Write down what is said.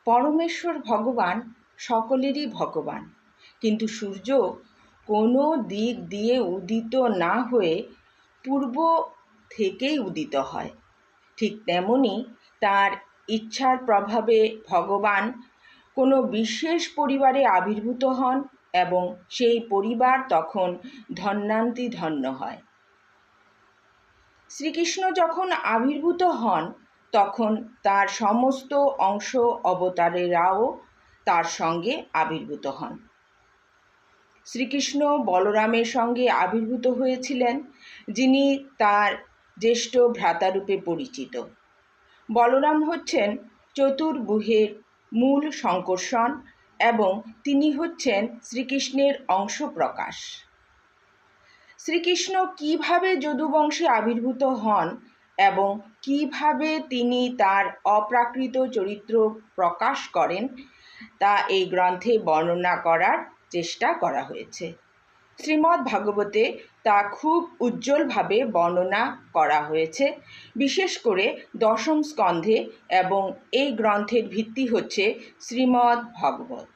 পরমেশ্বর ভগবান সকলেরই ভগবান, কিন্তু সূর্য কোনো দিক দিয়ে উদিত না হয়ে পূর্ব থেকেই উদিত হয়। ঠিক তেমনি তার ইচ্ছার প্রভাবে ভগবান কোনো বিশেষ পরিবারে আবির্ভূত হন এবং সেই পরিবার তখন ধন্যান্তিধন্য হয়। শ্রীকৃষ্ণ যখন আবির্ভূত হন তখন তার সমস্ত অংশ অবতারেরাও তার সঙ্গে আবির্ভূত হন। শ্রীকৃষ্ণ বলরামের সঙ্গে আবির্ভূত হয়েছিলেন, যিনি তার জ্যেষ্ঠ ভ্রাতারূপে পরিচিত। বলরাম হচ্ছেন চতুর্ভুজের মূল সংকর্ষণ এবং তিনি হচ্ছেন শ্রীকৃষ্ণের অংশ প্রকাশ। শ্রীকৃষ্ণ কিভাবে যদুবংশে আবির্ভূত হন এবং কিভাবে তিনি তার অপ্রাকৃত চরিত্র প্রকাশ করেন তা এই গ্রন্থে বর্ণনা করার চেষ্টা করা হয়েছে। শ্রীমদ্ ভাগবতে তা খুব উজ্জ্বলভাবে বর্ণনা করা হয়েছে, বিশেষ করে দশম স্কন্ধে, এবং এই গ্রন্থের ভিত্তি হচ্ছে শ্রীমদ্ ভাগবত।